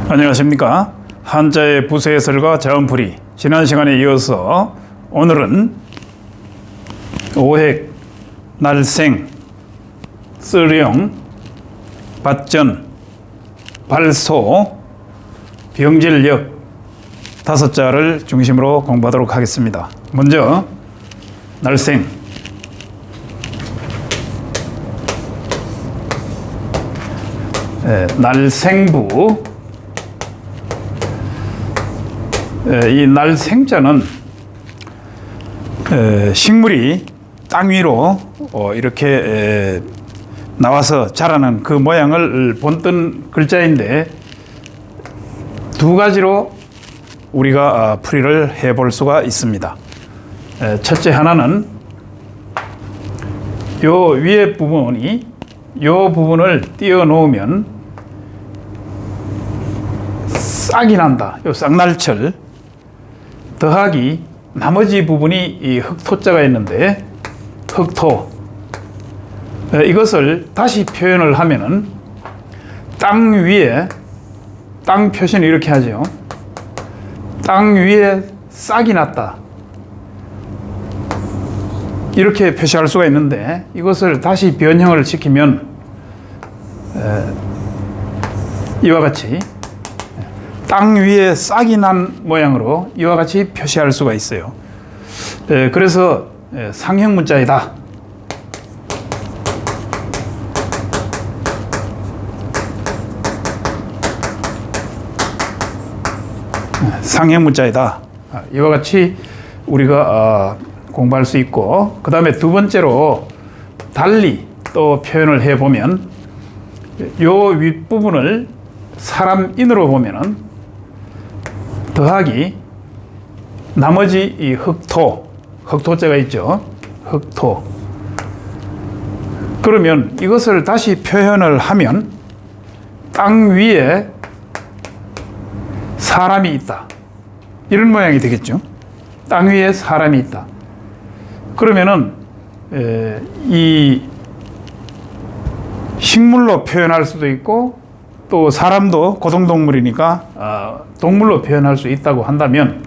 안녕하십니까. 한자의 부세해설과 자음풀이. 지난 시간에 이어서 오늘은 오획, 날생, 쓰령, 밭전, 발소, 병질역 다섯 자를 중심으로 공부하도록 하겠습니다. 먼저 날생. 날생부. 이 날생자는 식물이 땅 위로 이렇게 나와서 자라는 그 모양을 본뜬 글자인데, 두 가지로 우리가 풀이를 해볼 수가 있습니다. 첫째 하나는 요 위에 부분이 요 부분을 띄워 놓으면 싹이 난다. 요 싹날철 더하기 나머지 부분이 이 흑토자가 있는데, 흑토, 이것을 다시 표현을 하면은 땅 위에, 땅 표시는 이렇게 하죠. 땅 위에 싹이 났다, 이렇게 표시할 수가 있는데, 이것을 다시 변형을 시키면 이와 같이 땅 위에 싹이 난 모양으로 이와 같이 표시할 수가 있어요. 그래서 상형 문자이다. 상형 문자이다. 이와 같이 우리가 공부할 수 있고, 그 다음에 두 번째로 달리 또 표현을 해보면, 요 윗부분을 사람인으로 보면은 더하기 나머지 이 흑토, 흑토자가 있죠. 흑토. 그러면 이것을 다시 표현을 하면 땅 위에 사람이 있다, 이런 모양이 되겠죠. 땅 위에 사람이 있다. 그러면은 이 식물로 표현할 수도 있고, 또 사람도 고성동물이니까 동물로 표현할 수 있다고 한다면,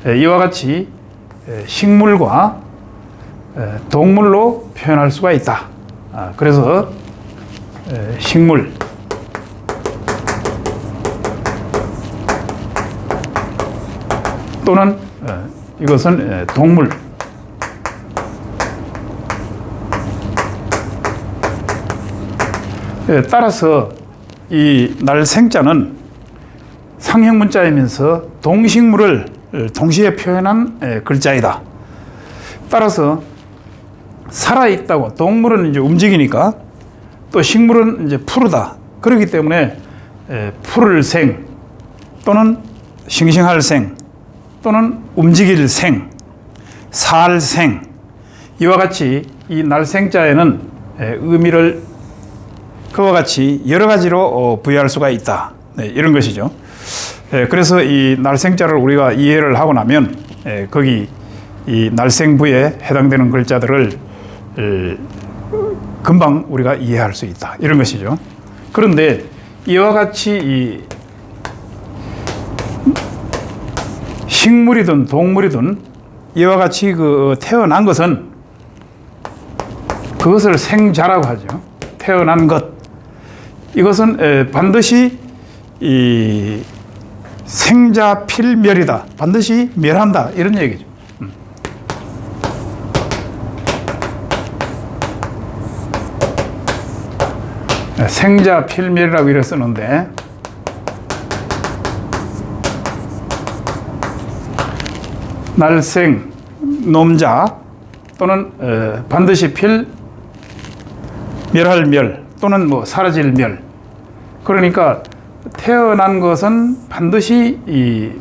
이와 같이 식물과 동물로 표현할 수가 있다. 그래서 식물, 또는 이것은 동물. 따라서 이 날생자는 상형 문자이면서 동식물을 동시에 표현한 글자이다. 따라서 살아있다고, 동물은 이제 움직이니까, 또 식물은 이제 푸르다. 그렇기 때문에 푸를 생, 또는 싱싱할 생, 또는 움직일 생, 살 생, 이와 같이 이 날생자에는 의미를 그와 같이 여러 가지로 부여할 수가 있다. 이런 것이죠. 그래서 이 날생자를 우리가 이해를 하고 나면 거기 이 날생부에 해당되는 글자들을 금방 우리가 이해할 수 있다. 이런 것이죠. 그런데 이와 같이 이 식물이든 동물이든 이와 같이 그 태어난 것은, 그것을 생자라고 하죠. 태어난 것. 이것은 반드시 이 생자필멸이다. 반드시 멸한다. 이런 얘기죠. 생자필멸이라고 이래 쓰는데, 날생, 놈자, 또는 반드시 멸할 멸, 또는 뭐 사라질 멸. 그러니까 태어난 것은 반드시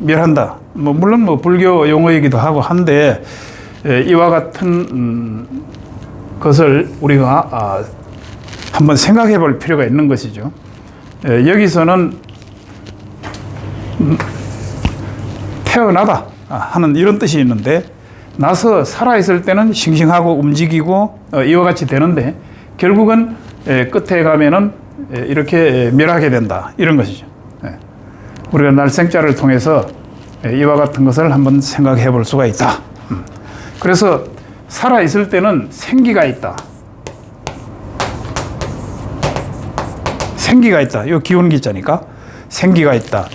멸한다. 물론 불교 용어이기도 하고 한데, 이와 같은 것을 우리가 한번 생각해 볼 필요가 있는 것이죠. 여기서는 태어나다 하는 이런 뜻이 있는데, 나서 살아있을 때는 싱싱하고 움직이고 이와 같이 되는데, 결국은 끝에 가면은 이렇게 멸하게 된다, 이런 것이죠. 우리가 날생자를 통해서 이와 같은 것을 한번 생각해 볼 수가 있다. 그래서 살아 있을 때는 생기가 있다. 생기가 있다. 이거 기운 기자니까 생기가 있다.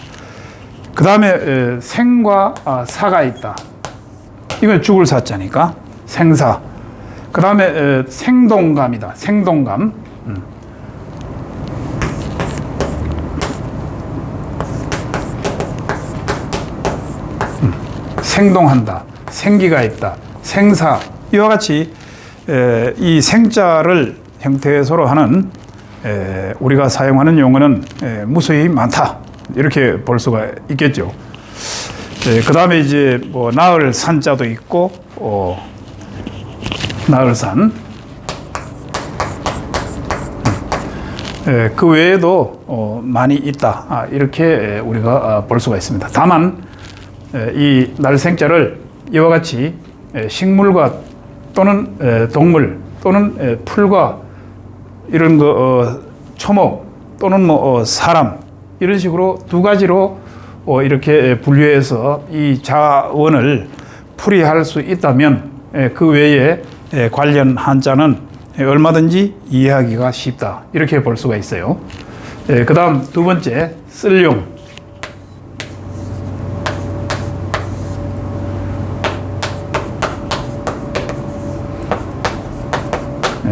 그 다음에 생과 사가 있다. 이건 죽을 사자니까 생사. 그 다음에 생동감이다. 생동감. 생동한다. 생기가 있다. 생사. 이와 같이 이 생자를 형태소로 하는 우리가 사용하는 용어는 무수히 많다. 이렇게 볼 수가 있겠죠. 그 다음에 이제 뭐 나을 산자도 있고, 나을 산. 그 외에도 많이 있다. 이렇게 우리가 볼 수가 있습니다. 다만 이 날생자를 이와 같이 식물과 또는 동물 또는 풀과 이런 거 초목 또는 뭐 사람 이런 식으로 두 가지로 이렇게 분류해서 이 자원을 풀이할 수 있다면 그 외에 관련 한자는 얼마든지 이해하기가 쉽다. 이렇게 볼 수가 있어요. 그 다음 두 번째, 쓸용.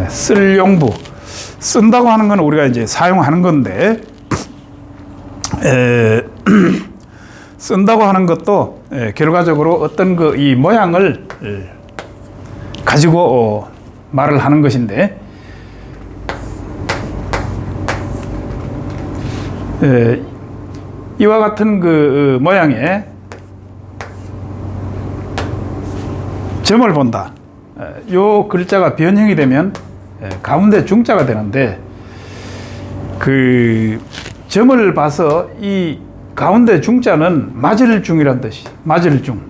쓸용부. 쓴다고 하는 건 우리가 이제 사용하는 건데, 쓴다고 하는 것도 결과적으로 어떤 이 모양을 가지고 말을 하는 것인데, 이와 같은 그 모양에 점을 본다. 요 글자가 변형이 되면 가운데 중자가 되는데, 그 점을 봐서 이 가운데 중자는 맞을 중이란 뜻이. 맞을 중.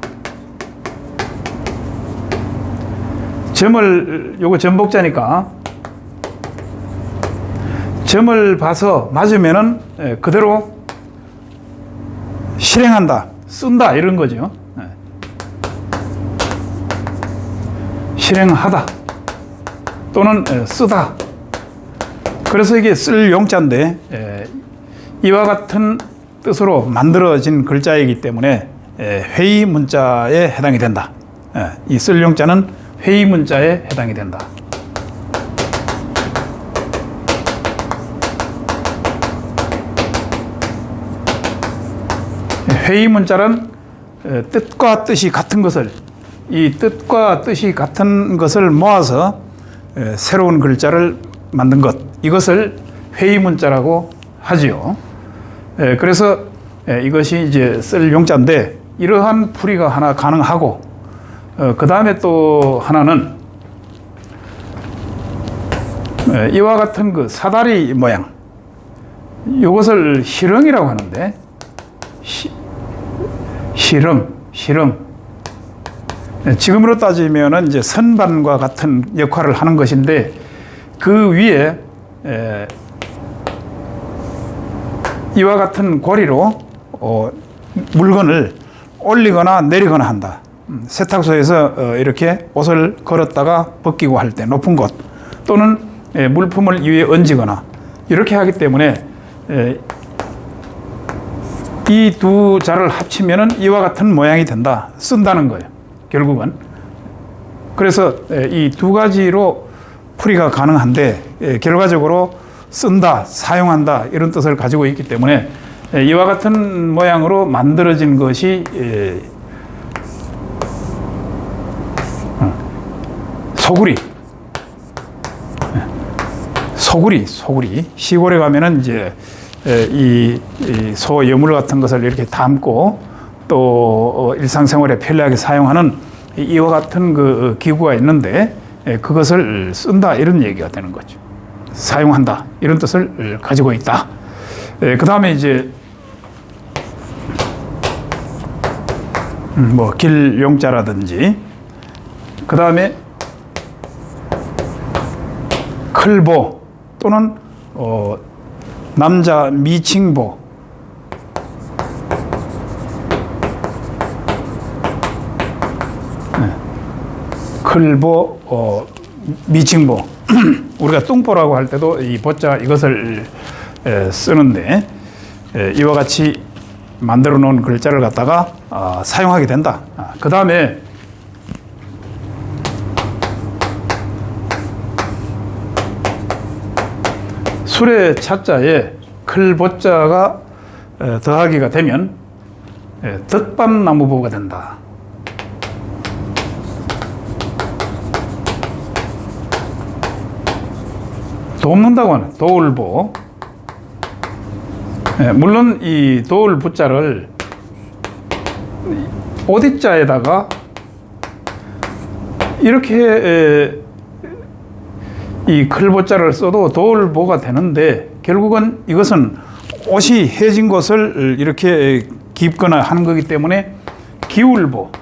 점을, 요거 전복자니까 점을 봐서 맞으면은 그대로 실행한다, 쓴다 이런 거죠. 실행하다 또는 쓰다. 그래서 이게 쓸 용자인데 이와 같은 뜻으로 만들어진 글자이기 때문에 회의 문자에 해당이 된다. 이 쓸 용자는 회의 문자에 해당이 된다. 회의 문자란 뜻과 뜻이 같은 것을, 이 뜻과 뜻이 같은 것을 모아서 새로운 글자를 만든 것, 이것을 회의 문자라고 하지요. 그래서 이것이 이제 쓸 용자인데, 이러한 풀이가 하나 가능하고, 그 다음에 또 하나는 이와 같은 그 사다리 모양, 이것을 실흥이라고 하는데, 실흥. 지금으로 따지면은 이제 선반과 같은 역할을 하는 것인데, 그 위에 이와 같은 고리로 물건을 올리거나 내리거나 한다. 세탁소에서 이렇게 옷을 걸었다가 벗기고 할 때 높은 곳, 또는 물품을 위에 얹거나 이렇게 하기 때문에 이 두 자를 합치면은 이와 같은 모양이 된다. 쓴다는 거예요, 결국은. 그래서 이 두 가지로 풀이가 가능한데, 결과적으로 쓴다, 사용한다 이런 뜻을 가지고 있기 때문에 이와 같은 모양으로 만들어진 것이 소구리. 시골에 가면은 이제 이 소 여물 같은 것을 이렇게 담고 또 일상생활에 편리하게 사용하는 이와 같은 그 기구가 있는데, 그것을 쓴다 이런 얘기가 되는 거죠. 사용한다 이런 뜻을 가지고 있다. 그 다음에 이제 뭐 길용자라든지, 그 다음에 클보 또는 남자 미칭보, 클보, 미칭보. 우리가 뚱보라고 할 때도 이 보자 이것을 쓰는데 이와 같이 만들어 놓은 글자를 갖다가 사용하게 된다. 그 다음에 술의 차자에 클보자가 더하기가 되면 덕밤나무보가 된다. 돕는다고 하는 도울보. 물론 이 도울부자를 오디자에다가 이렇게 이 클보자를 써도 도울보가 되는데 결국은 이것은 옷이 해진 것을 이렇게 깁거나 하는 거기 때문에 기울보,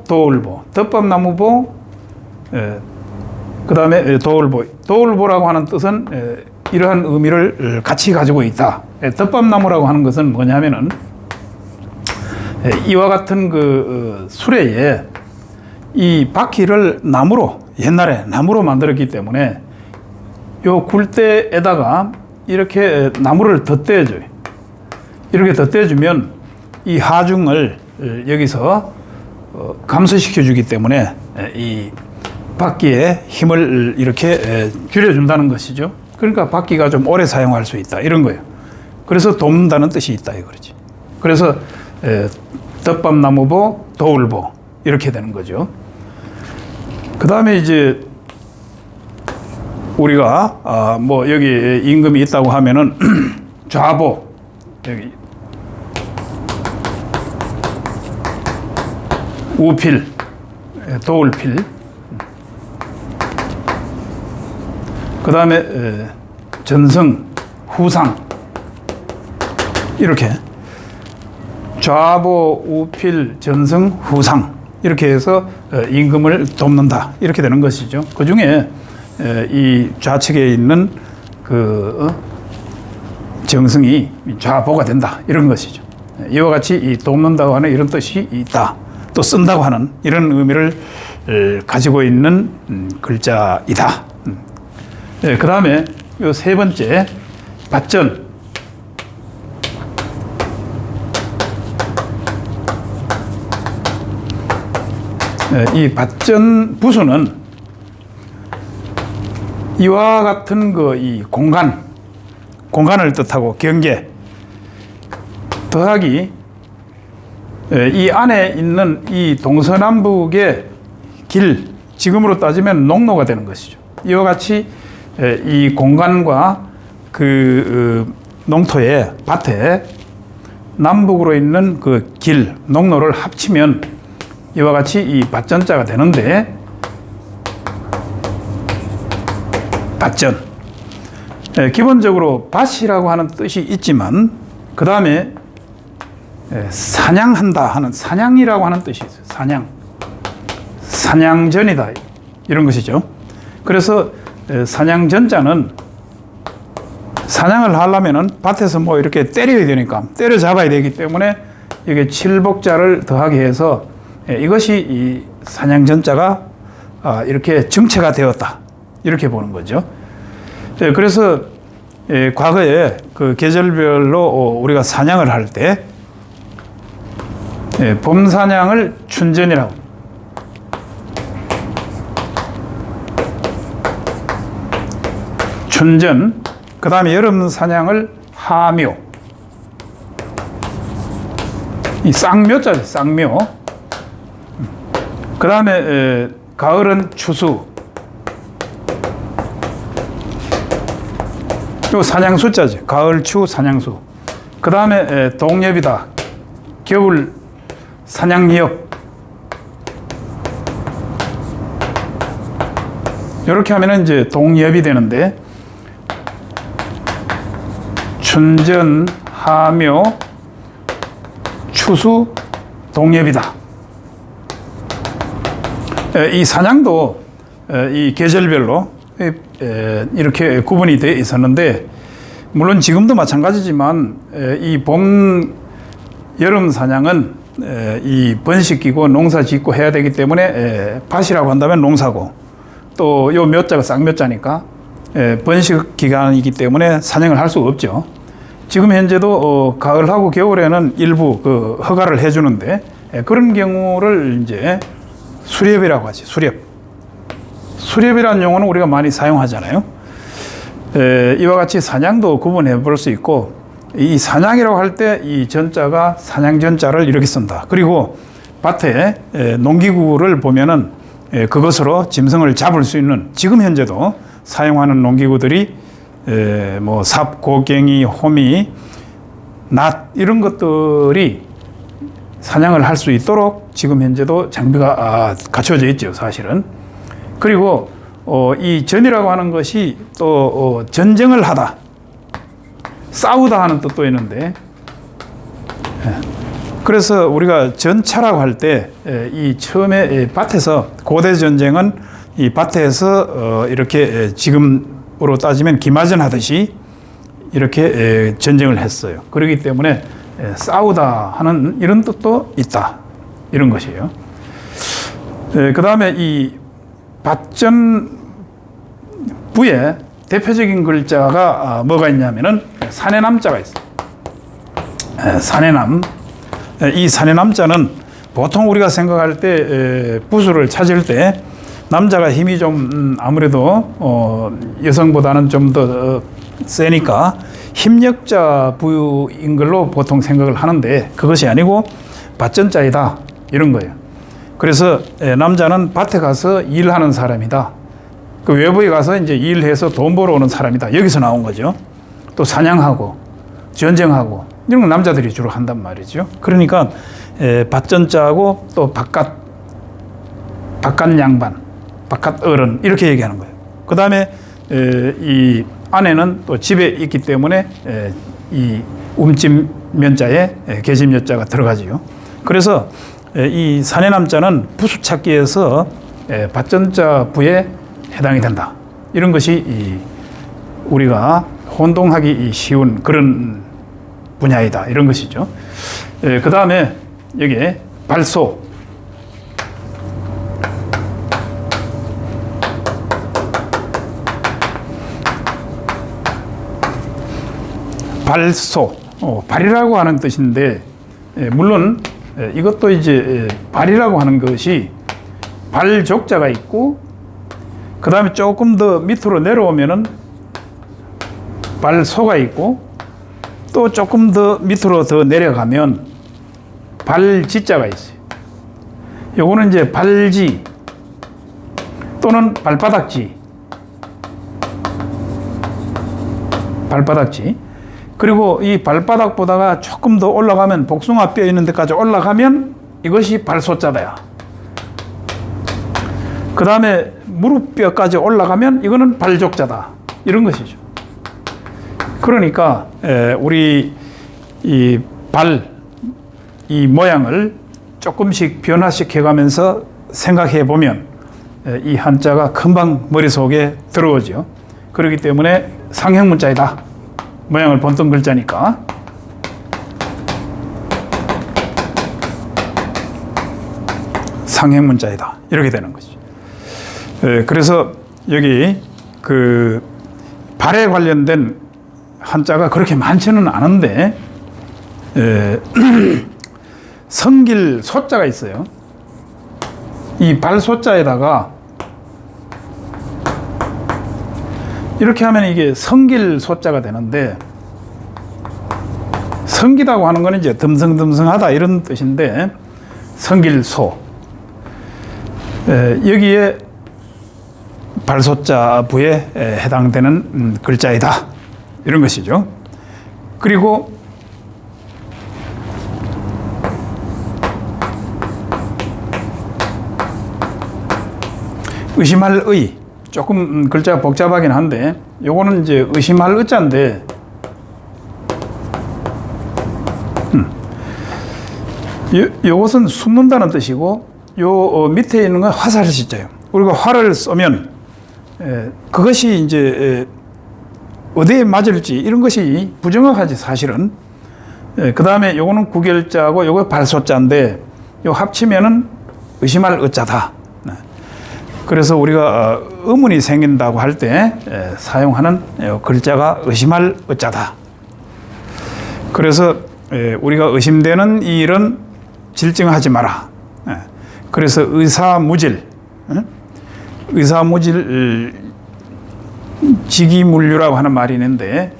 도울보, 덮밥나무보, 그 다음에 도울보라고 하는 뜻은 이러한 의미를 같이 가지고 있다. 덮밥나무라고 하는 것은 뭐냐면은 이와 같은 그 수레에 이 바퀴를 나무로, 옛날에 나무로 만들었기 때문에 요 굴대에다가 이렇게 나무를 덧대줘요. 이렇게 덧대주면 이 하중을 여기서 감소시켜 주기 때문에 이 바퀴에 힘을 이렇게 줄여준다는 것이죠. 그러니까 바퀴가 좀 오래 사용할 수 있다. 이런 거예요. 그래서 돕는다는 뜻이 있다. 이거지. 그래서 덮밥나무보, 도울보 이렇게 되는 거죠. 그 다음에 이제 우리가 뭐 여기 임금이 있다고 하면은 좌보 여기 우필, 도울필. 그 다음에 전승, 후상 이렇게 좌보, 우필, 전승, 후상 이렇게 해서 임금을 돕는다 이렇게 되는 것이죠. 그 중에 이 좌측에 있는 그 정승이 좌보가 된다 이런 것이죠. 이와 같이 이 돕는다고 하는 이런 뜻이 있다. 또 쓴다고 하는 이런 의미를 가지고 있는 글자이다. 그 다음에 요 세 번째 밭전. 이 밭전 부수는 이와 같은 이 공간을 뜻하고 경계 더하기 이 안에 있는 이 동서남북의 길, 지금으로 따지면 농로가 되는 것이죠. 이와 같이 이 공간과 그 농토의 밭에 남북으로 있는 그 길, 농로를 합치면 이와 같이 이 밭전자가 되는데 밭전. 기본적으로 밭이라고 하는 뜻이 있지만 그 다음에 사냥한다 하는 사냥이라고 하는 뜻이 있어요. 사냥. 사냥전이다. 이런 것이죠. 그래서 사냥전자는 사냥을 하려면은 밭에서 뭐 이렇게 때려야 되니까 때려 잡아야 되기 때문에 이게 칠복자를 더하게 해서 이것이 이 사냥전자가 이렇게 정체가 되었다. 이렇게 보는 거죠. 그래서 과거에 그 계절별로 우리가 사냥을 할 때 봄 사냥을 춘전이라고, 춘전, 그 다음에 여름 사냥을 하묘, 이 쌍묘자죠, 쌍묘. 그 다음에 가을은 추수, 요 사냥수자죠, 가을, 추, 사냥수. 그 다음에 동엽이다, 겨울 사냥엽. 이렇게 하면은 이제 동엽이 되는데 춘전, 하묘, 추수, 동엽이다. 이 사냥도 이 계절별로 이렇게 구분이 되어 있었는데 물론 지금도 마찬가지지만 이 봄, 여름 사냥은 이 번식기고 농사 짓고 해야 되기 때문에 밭이라고 한다면 농사고 또 요 묘자가 쌍묘자니까 번식 기간이기 때문에 사냥을 할 수가 없죠. 지금 현재도 가을하고 겨울에는 일부 그 허가를 해주는데 그런 경우를 이제 수렵이라고 하지. 수렵이라는 용어는 우리가 많이 사용하잖아요. 이와 같이 사냥도 구분해 볼 수 있고 이 사냥이라고 할 때 이 전자가 사냥 전자를 이렇게 쓴다. 그리고 밭에 농기구를 보면은 그것으로 짐승을 잡을 수 있는 지금 현재도 사용하는 농기구들이 뭐 삽, 고갱이, 호미, 낫 이런 것들이 사냥을 할 수 있도록 지금 현재도 장비가 갖춰져 있죠, 사실은. 그리고 이 전이라고 하는 것이 또 전쟁을 하다, 싸우다 하는 뜻도 있는데, 그래서 우리가 전차라고 할 때 이 처음에 밭에서 고대 전쟁은 이 밭에서 이렇게 지금으로 따지면 기마전 하듯이 이렇게 전쟁을 했어요. 그렇기 때문에 싸우다 하는 이런 뜻도 있다, 이런 것이에요. 그 다음에 이 밭전부에 대표적인 글자가 뭐가 있냐면은 사내남자가 있어요. 사내남. 이 사내남자는 보통 우리가 생각할 때 부수를 찾을 때 남자가 힘이 좀 아무래도 여성보다는 좀 더 세니까 힘력자 부인 걸로 보통 생각을 하는데 그것이 아니고 밭전자이다, 이런 거예요. 그래서 남자는 밭에 가서 일하는 사람이다. 그 외부에 가서 이제 일해서 돈 벌어오는 사람이다. 여기서 나온 거죠. 또 사냥하고 전쟁하고 이런 건 남자들이 주로 한단 말이죠. 그러니까 밭전자하고 또 바깥 양반, 바깥 어른 이렇게 얘기하는 거예요. 그 다음에 이 아내는 또 집에 있기 때문에 이 움집 면자에 계집 여자가 들어가지요. 그래서 이 사내남자는 부수찾기에서 밭전자 부에 해당이 된다. 이런 것이 우리가 혼동하기 쉬운 그런 분야이다, 이런 것이죠. 그 다음에 여기에 발소. 발소. 발이라고 하는 뜻인데, 물론 이것도 이제 발이라고 하는 것이 발족자가 있고, 그 다음에 조금 더 밑으로 내려오면은 발소가 있고, 또 조금 더 밑으로 더 내려가면 발지자가 있어요. 요거는 이제 발지 또는 발바닥지. 그리고 이 발바닥보다가 조금 더 올라가면 복숭아 뼈 있는 데까지 올라가면 이것이 발소자다야. 그 다음에 무릎뼈까지 올라가면 이거는 발족자다, 이런 것이죠. 그러니까 우리 이 모양을 조금씩 변화시켜 가면서 생각해 보면 이 한자가 금방 머릿속에 들어오죠. 그렇기 때문에 상형문자이다. 모양을 본뜬 글자니까. 상형문자이다, 이렇게 되는 거죠. 그래서 여기 그 발에 관련된 한자가 그렇게 많지는 않은데 성길 소자가 있어요. 이 발소자에다가 이렇게 하면 이게 성길 소자가 되는데, 성기다고 하는 건 이제 듬성듬성하다 이런 뜻인데, 성길소. 여기에 발소자 부에 해당되는 글자이다, 이런 것이죠. 그리고 의심할 의. 조금 글자가 복잡하긴 한데, 요거는 이제 의심할 의자인데, 요것은 숨는다는 뜻이고, 요 밑에 있는 건 화살을 시자예요. 우리가 활을 쏘면 그것이 이제 어디에 맞을지 이런 것이 부정확하지, 사실은. 그 다음에 요거는 구결자고 요거 발소자인데 요 합치면은 의심할 의자다. 그래서 우리가 의문이 생긴다고 할 때 사용하는 글자가 의심할 의자다. 그래서 우리가 의심되는 일은 질증하지 마라. 그래서 의사무질, 의사무질 직이물류라고 하는 말이 있는데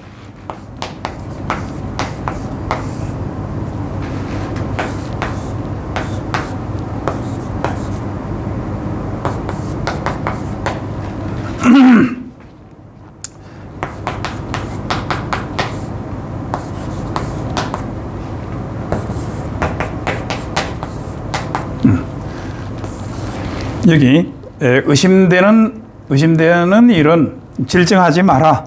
여기 의심되는 일은 질증하지 마라.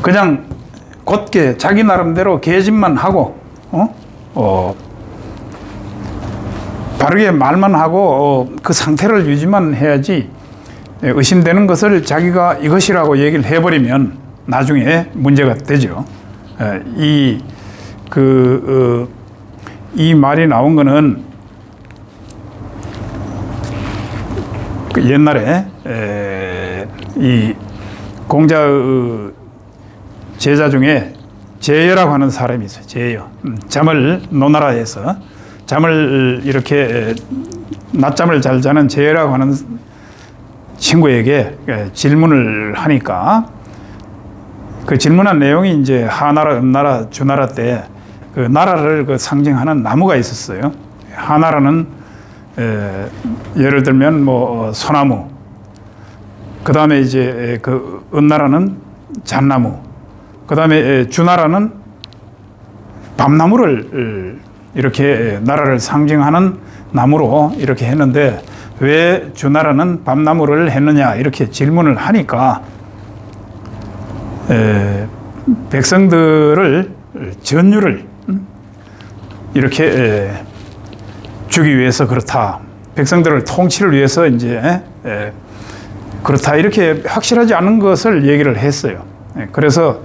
그냥 곧게 자기 나름대로 계집만 하고 바르게 말만 하고 그 상태를 유지만 해야지 의심되는 것을 자기가 이것이라고 얘기를 해버리면 나중에 문제가 되죠. 이 말이 나온 거는 옛날에 이 공자의 제자 중에 제여라고 하는 사람이 있어요. 제여. 잠을 노나라에서 잠을 이렇게 낮잠을 잘 자는 제여라고 하는 친구에게 질문을 하니까 그 질문한 내용이 이제 하나라, 음나라, 주나라 때 그 나라를 그 상징하는 나무가 있었어요. 하나라는 예를 들면 뭐 소나무, 그 다음에 이제 그 은나라는 잣나무, 그 다음에 주나라는 밤나무를 이렇게 나라를 상징하는 나무로 이렇게 했는데 왜 주나라는 밤나무를 했느냐 이렇게 질문을 하니까 백성들을 전율을 이렇게 주기 위해서 그렇다. 백성들을 통치를 위해서 이제 그렇다. 이렇게 확실하지 않은 것을 얘기를 했어요. 그래서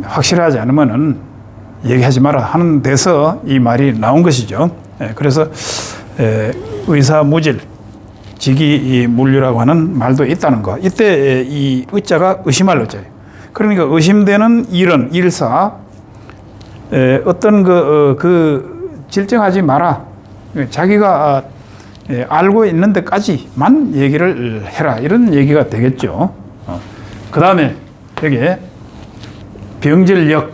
확실하지 않으면은 얘기하지 마라 하는 데서 이 말이 나온 것이죠. 그래서 의사무질, 직이물류라고 하는 말도 있다는 거. 이때 이 의자가 의심할 의자예요. 그러니까 의심되는 일은 일사 어떤 그 질증하지 마라. 자기가 알고 있는 데까지만 얘기를 해라. 이런 얘기가 되겠죠. 그 다음에 여기에 병질역.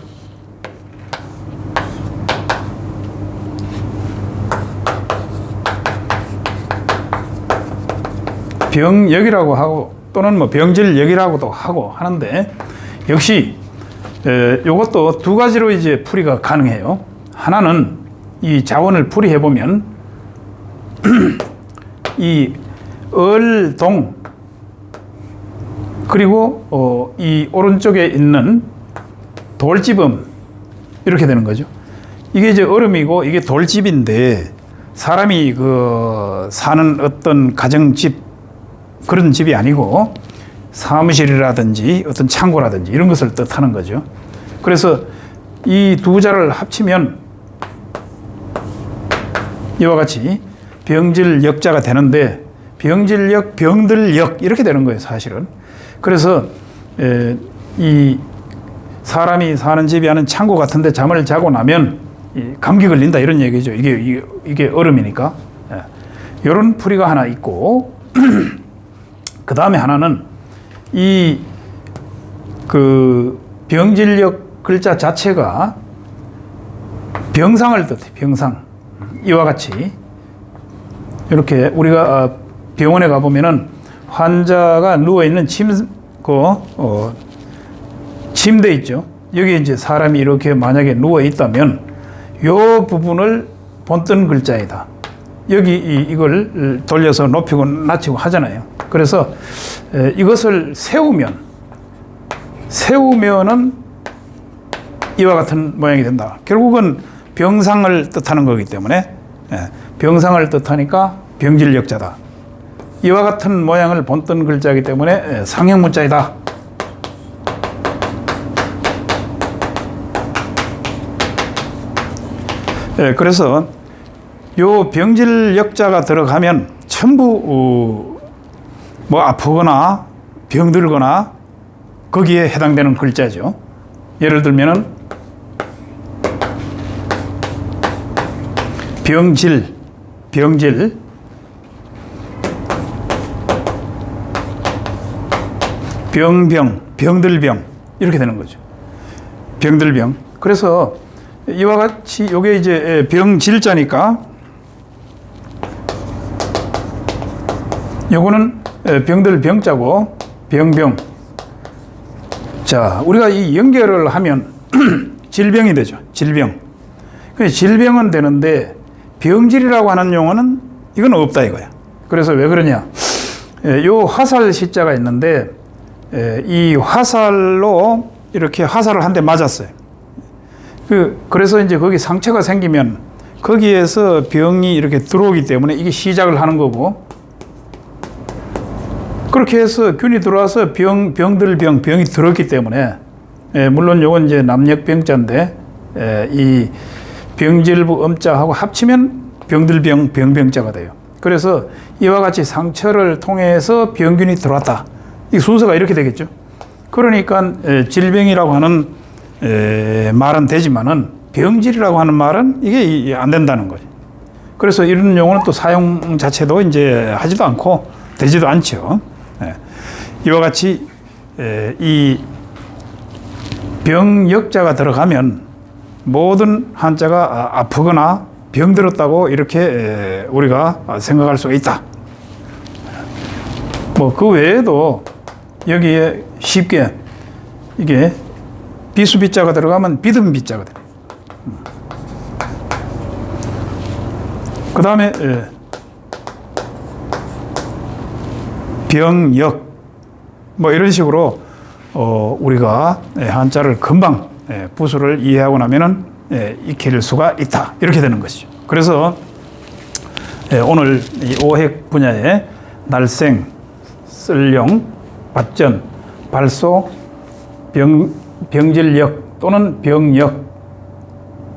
병역이라고 하고 또는 뭐 병질역이라고도 하고 하는데 역시 이것도 두 가지로 이제 풀이가 가능해요. 하나는 이 자원을 풀이해 보면 이 을동 그리고 이 오른쪽에 있는 돌집음 이렇게 되는 거죠. 이게 이제 얼음이고 이게 돌집인데 사람이 그 사는 어떤 가정집 그런 집이 아니고 사무실이라든지 어떤 창고라든지 이런 것을 뜻하는 거죠. 그래서 이 두 자를 합치면 이와 같이 병질역자가 되는데 병질역, 병들역 이렇게 되는 거예요, 사실은. 그래서 이 사람이 사는 집이 아닌 창고 같은데 잠을 자고 나면 감기 걸린다 이런 얘기죠. 이게 얼음이니까. 이런 풀이가 하나 있고 그 다음에 하나는 그 병질역 글자 자체가 병상을 뜻해. 병상. 이와 같이 이렇게 우리가 병원에 가보면은 환자가 누워있는 침대 있죠. 여기 이제 사람이 이렇게 만약에 누워있다면 요 부분을 본뜬 글자이다. 여기 이걸 돌려서 높이고 낮추고 하잖아요. 그래서 이것을 세우면은 이와 같은 모양이 된다. 결국은 병상을 뜻하는 거기 때문에 병상을 뜻하니까 병질역자다. 이와 같은 모양을 본뜬 글자이기 때문에 상형문자이다. 그래서 요 병질 역자가 들어가면 전부 뭐 아프거나 병들거나 거기에 해당되는 글자죠. 예를 들면은 병질, 병들병 이렇게 되는 거죠. 병들병. 그래서 이와 같이 요게 이제 병질자니까 요거는 병들병자고 병병. 자, 우리가 이 연결을 하면 질병이 되죠. 질병. 질병은 되는데 병질이라고 하는 용어는 이건 없다 이거야. 그래서 왜 그러냐? 요 화살 시자가 있는데 이 화살로 이렇게 화살을 한 대 맞았어요. 그래서 이제 거기 상처가 생기면 거기에서 병이 이렇게 들어오기 때문에 이게 시작을 하는 거고, 그렇게 해서 균이 들어와서 병이 들었기 때문에, 물론 요건 이제 남역병자인데, 이 병질부 음자하고 합치면 병들병자가 돼요. 그래서 이와 같이 상처를 통해서 병균이 들어왔다. 이 순서가 이렇게 되겠죠. 그러니까 질병이라고 하는 말은 되지만은 병질이라고 하는 말은 이게 안 된다는 거죠. 그래서 이런 용어는 또 사용 자체도 이제 하지도 않고 되지도 않죠. 이와 같이 이 병역자가 들어가면 모든 한자가 아프거나 병들었다고 이렇게 우리가 생각할 수가 있다. 뭐 그 외에도 여기에 쉽게 이게 비수비자가 들어가면 비듬비자가 돼요. 그 다음에 병역 뭐 이런 식으로 우리가 한자를 금방 부수를 이해하고 나면은 익힐 수가 있다. 이렇게 되는 것이죠. 그래서 오늘 이 오획 분야의 날생, 쓸용, 밭전, 발소, 병질역 또는 병역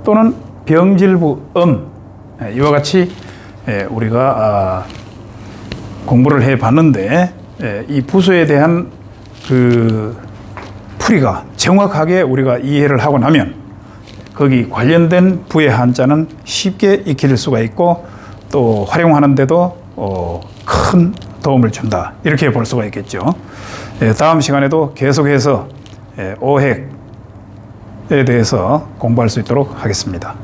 또는 병질부음, 이와 같이 우리가 공부를 해 봤는데, 이 부수에 대한 그 풀이가 정확하게 우리가 이해를 하고 나면 거기 관련된 부의 한자는 쉽게 익힐 수가 있고 또 활용하는데도 큰 도움을 준다. 이렇게 볼 수가 있겠죠. 다음 시간에도 계속해서 오획에 대해서 공부할 수 있도록 하겠습니다.